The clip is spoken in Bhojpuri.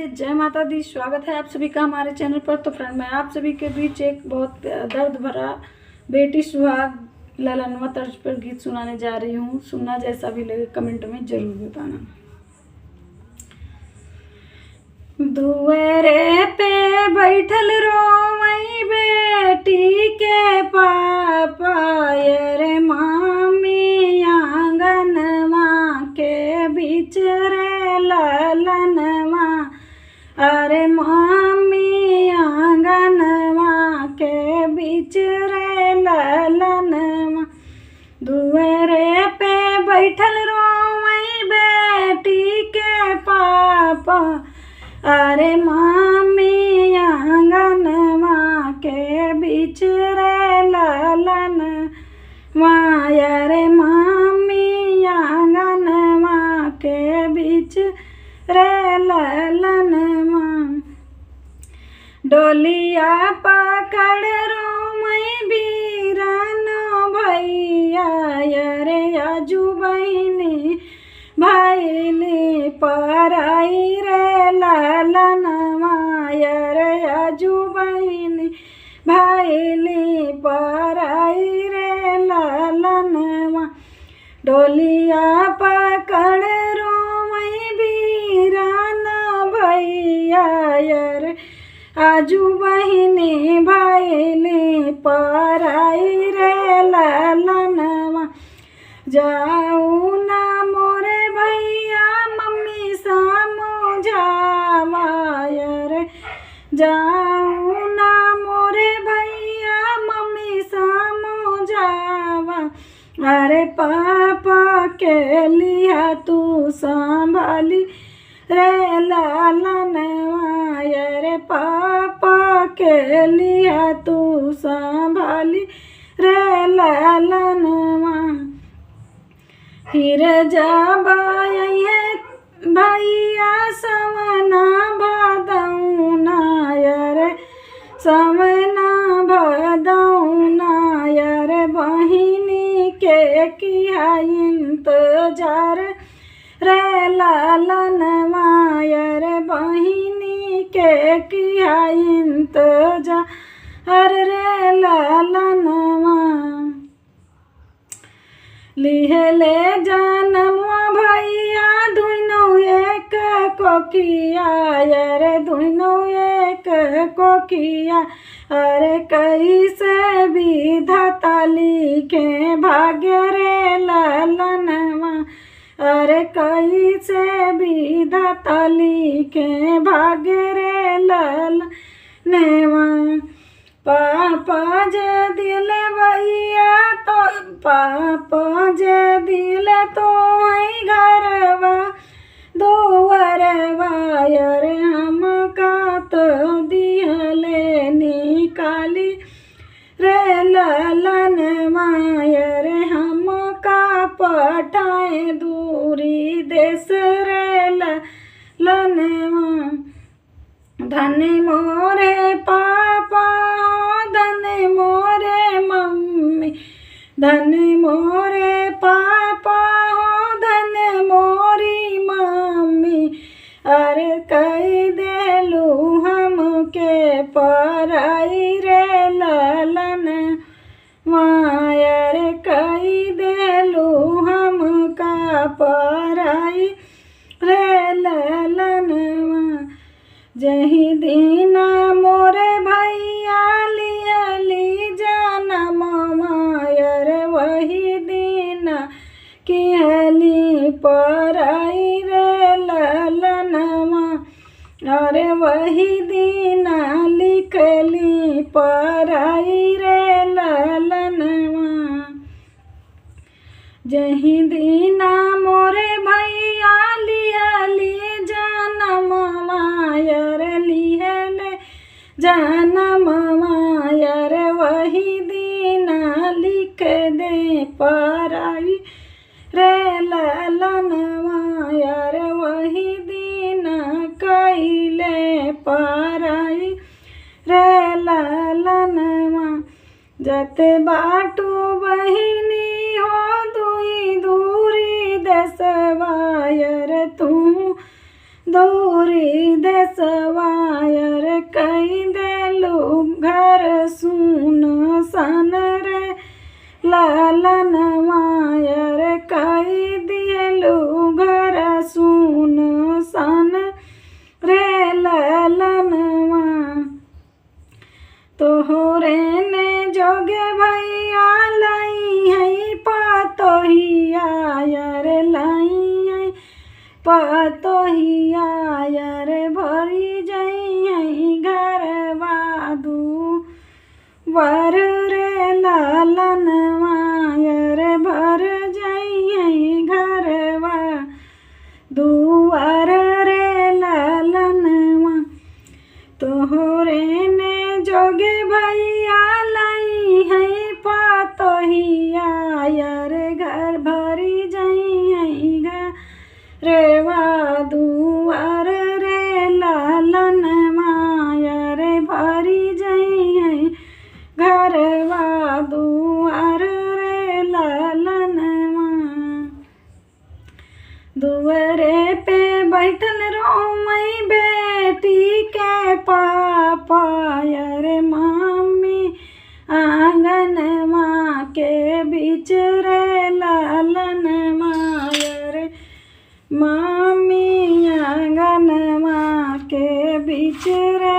जी, जय माता दी। स्वागत है आप सभी का हमारे चैनल पर। तो फ्रेंड, मैं आप सभी के बीच एक बहुत दर्द भरा बेटी सुहाग ललनवा तर्ज पर गीत सुनाने जा रही हूँ। सुनना जैसा भी लगे कमेंट में जरूर बताना। दुआरे पे बैठल रोवई बेटी के पापा, रे मामी आंगनवा के बीच रे ललनवा। अरे मामी आंगनवा के बीच रे ललनवा। दुआरे पे बैठल रोवई बेटी के पापा, अरे मामी आंगनवा के बीच रे ललन माया। रे मामी आंगनवा के बीच रे ललन माँ। डोलिया पकड़ रोमई बीरन भैया, रे आजू बहिनी भैली पराई रे ललनवा। रे आजू बहिनी भैली पराई रे ललनवा। डोलिया पकड़ रोमई बीरन भैया, रे आजू बहिनी भैली पराई रे ललनवा। जाऊ ना मोरे भैया मम्मी समझावा, रे जाऊ ना मोरे भैया मम्मी समझावा। अरे पापा के लिया तू संभाली रे ललनवा। रे पापा के लिया तू संभाली रे ललनवा। फिर जब भैया समना भदौना, रे समना भदौना। रे बहिनी के किया इंतजार रे ललनवा। रे बहिनी के किया इंतजार रे ललनवा। लिहले जनमवा भैया दुनो एक कोकिया, रे दुनो एक कोकिया। अरे कैसे विधाता लिखे भाग्य रे ललनवा। अरे कैसे विधाता लिखे भाग्य रे ललनवा। पापा जे दिल भैया तो पापा जे दिल तो घरवा दुआरवा। रे हम का तो दिहले निकाली रे ललनवा। रे हम का पठाए दूरी देश रे ललनवा। धन मोरे पापा धन मोरे मम्मी, धन मोरे पापा हो धन मोरी मम्मी। अरे कही देलू हमके पराई रे ललन माया। रे कही देलू हमका पराई रे ललन। जही दीना मोरे भैया लियली जनम माया। रे वही दीना किहली पराई रे ललनवा। अरे वही दीना लिखली पराई रे ललनवा। जही दीना मोरे भैया लियली जनम माया। रे लिहले जनम माया। रे वही दीना लिख दे पराई रे ललनवा। रे वही दीना कैले पराई रे ललनवा। जते बाटू बहिनी हो दुई दूरी देसवा। रे तू दूरी देश सवायर कई देलू घर सुन सन रे लालन मायर कई दिलू घर सुन सन रे लालन माँ तोहरे ने जोगे भैया लाई है पतोहिया यार लाई है पतोहिया यार भरी जई है घर बादू वर रे लालन मायर भर जई है घर बा दुआर रे लालन माँ तोहरे ने जोगे भैया लाई है पतोहिया यार घर भरी जई है घर रेवा दुआर रे लालन माया रे भरी जई है घरवा दुआर रे लालन माँ दुआरे पे बैठल रोमई बेटी के पापा यार मम्मी आंगन माँ के बीच रे लालन माया रे मम्मी आंगन माँ के बीच रे